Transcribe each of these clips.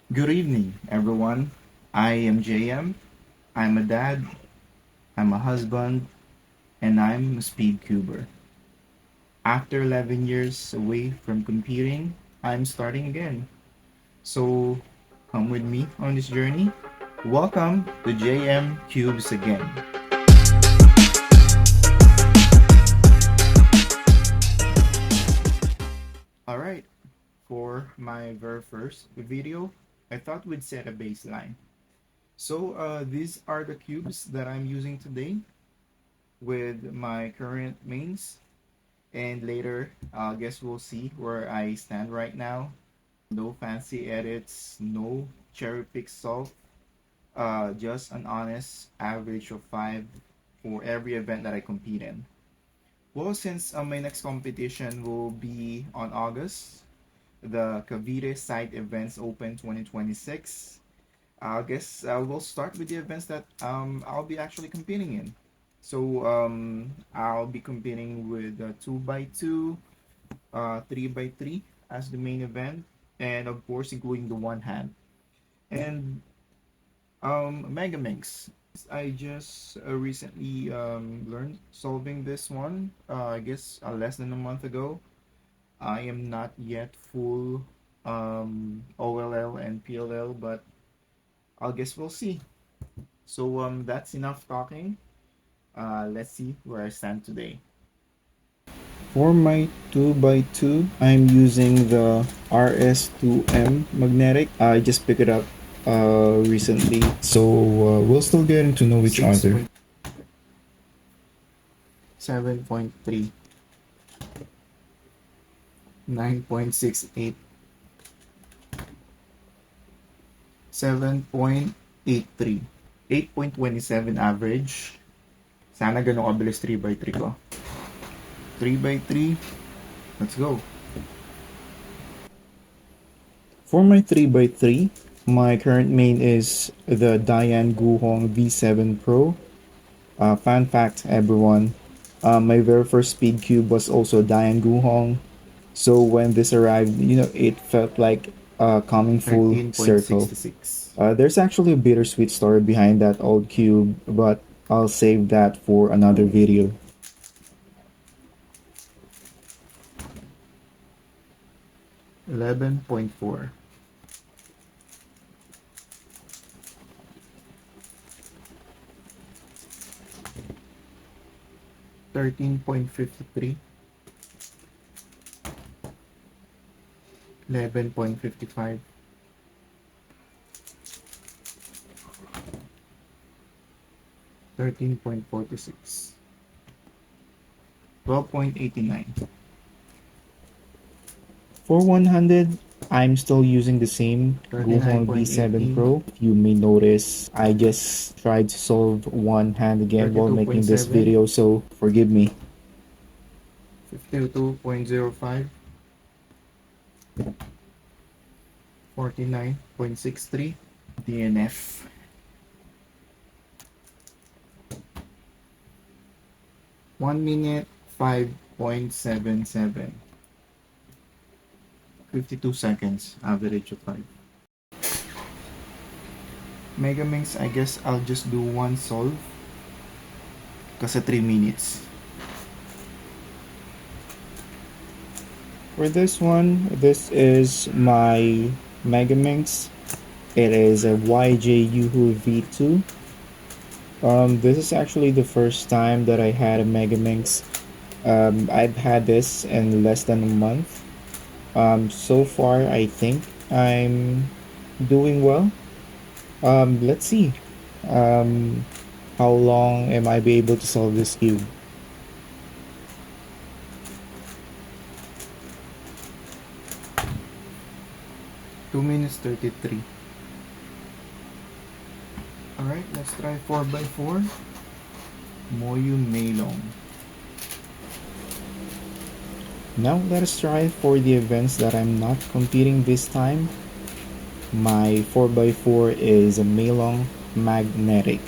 Good evening, everyone. I am JM. I'm a dad, I'm a husband, and I'm a speedcuber. After 11 years away from competing, I'm starting again. So come with me on this journey. Welcome to JM Cubes again. Alright, for my very first video, I thought we'd set a baseline. So these are the cubes that I'm using today with my current mains. And later, I guess we'll see where I stand right now. No fancy edits, no cherry pick salt, just an honest average of 5 for every event that I compete in. Well, since my next competition will be on August, the Cavite Side Events Open 2026, I guess we'll start with the events that I'll be actually competing in. So I'll be competing with 2x2, 3x3 as the main event, and of course including the one hand. And Mega Minx. I just recently learned solving this one. I guess less than a month ago. I am not yet full OLL and PLL, but I guess we'll see. So that's enough talking. Let's see where I stand today. For my 2x2, I'm using the RS2M magnetic. I just picked it up recently, so we'll still getting to know each other. 7.3, 9.68, 7.83, 8.27 average. Sana ganun kabilis 3x3 ko. 3x3, let's go. For my 3x3, my current main is the Diane Guhong V7 Pro. Fun fact, everyone, my very first speed cube was also Diane Guhong. So when this arrived, it felt like coming full circle. There's actually a bittersweet story behind that old cube, but I'll save that for another video. 11.4. 13.53. 11.55. 13.46. 12.89. For 100, I'm still using the same Guhong V7 Pro. You may notice I just tried to solve one hand again while making this video, so forgive me. 52.05. 49.63. DNF. 1 minute 5.77. 52 seconds, average of 5. Megaminx, I guess I'll just do one solve. Kasi 3 minutes. For this one, this is my Megaminx. It is a YJ Yuhu V2. This is actually the first time that I had a Megaminx. I've had this in less than a month. So far, I think I'm doing well. Let's see. How long am I be able to solve this cube? Two minutes 33. Alright, let's try 4x4. Moyu Meilong. Now let us try for the events that I'm not competing this time. My 4x4 is a Meilong magnetic.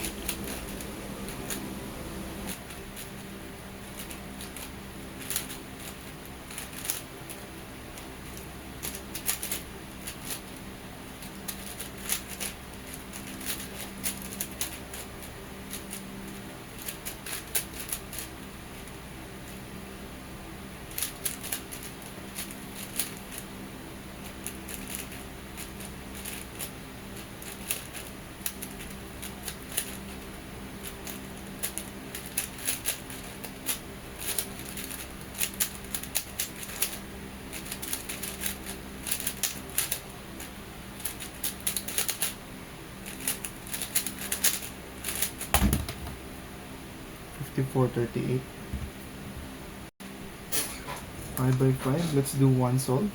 5438. 5 by 5. Let's do one solve.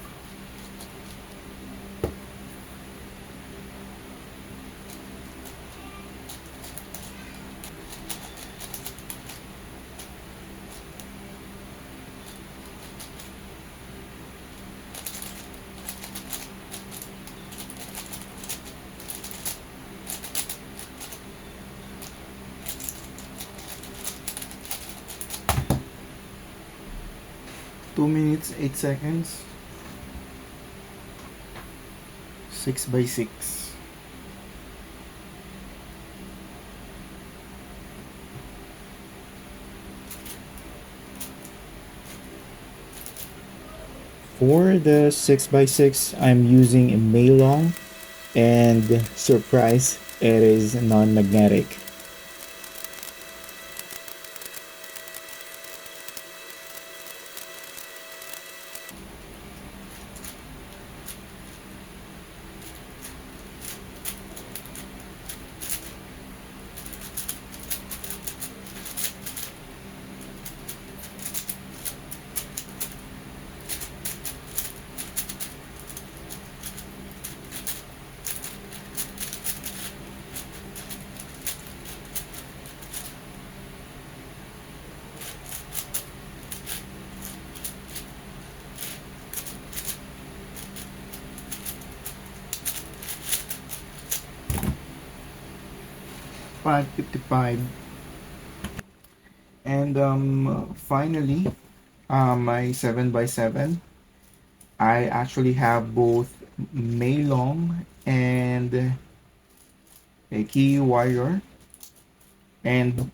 Two minutes, 8 seconds. 6 by 6. For the 6 by 6, I'm using a Maylong, and surprise, it is non-magnetic. $5.55. And finally, my 7 by 7. I actually have both Maylong and a key wire, and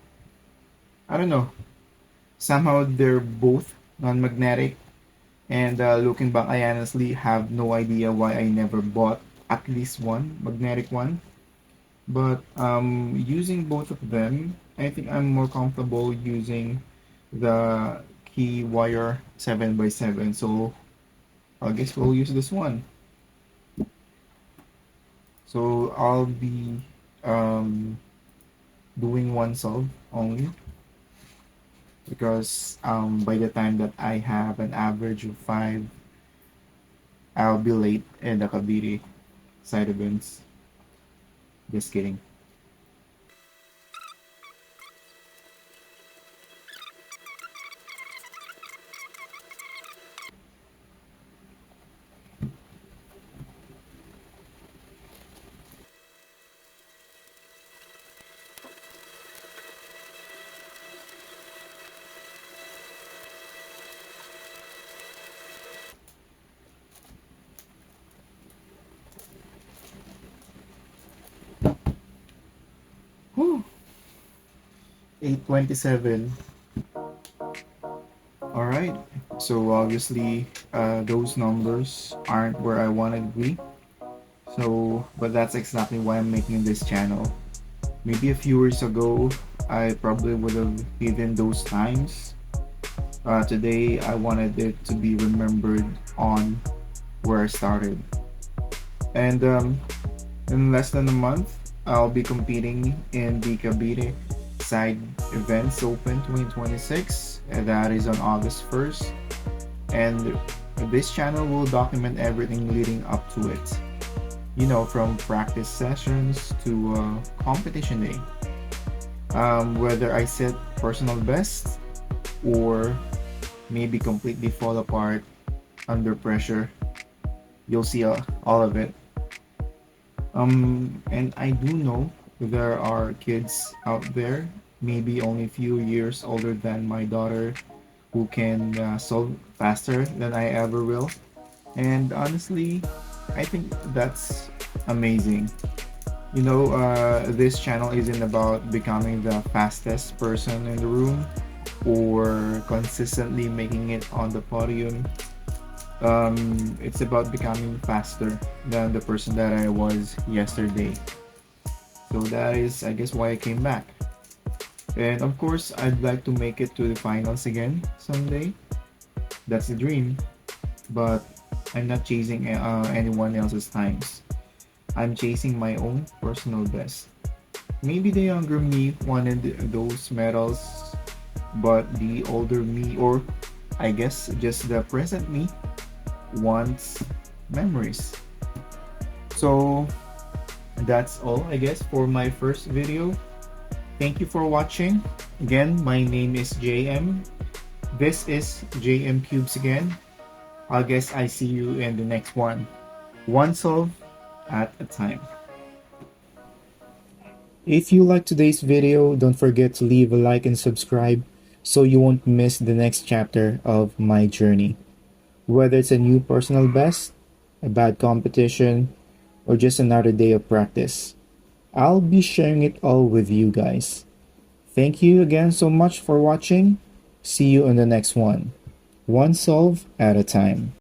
I don't know, somehow they're both non-magnetic. And looking back, I honestly have no idea why I never bought at least one magnetic one. But using both of them, I think I'm more comfortable using the key wire 7 by 7. So I guess we'll use this one. So I'll be um, doing one solve only, because by the time that I have an average of 5, I'll be late in the Cavite Side Events. Just kidding. Whew. 8:27. All right. So obviously, those numbers aren't where I wanted to be. So, but that's exactly why I'm making this channel. Maybe a few years ago, I probably would have hidden those times. Today, I wanted it to be remembered on where I started. And in less than a month, I'll be competing in the Cavite Side Events Open 2026, and that is on August 1st. And this channel will document everything leading up to it. You know, from practice sessions to competition day. Whether I set personal best or maybe completely fall apart under pressure, you'll see all of it. And I do know there are kids out there, maybe only a few years older than my daughter, who can solve faster than I ever will. And honestly, I think that's amazing. You know, this channel isn't about becoming the fastest person in the room or consistently making it on the podium. It's about becoming faster than the person that I was yesterday. So that is, I guess, why I came back. And of course, I'd like to make it to the finals again someday. That's the dream. But I'm not chasing anyone else's times. I'm chasing my own personal best. Maybe the younger me wanted those medals, but the older me, or I guess just the present me, wants memories. So that's all, I guess, for my first video. Thank you for watching. Again, my name is JM. This is JM Cubes again. I guess I see you in the next one. One solve at a time. If you like today's video, don't forget to leave a like and subscribe so you won't miss the next chapter of my journey. Whether it's a new personal best, a bad competition, or just another day of practice, I'll be sharing it all with you guys. Thank you again so much for watching. See you in the next one. One solve at a time.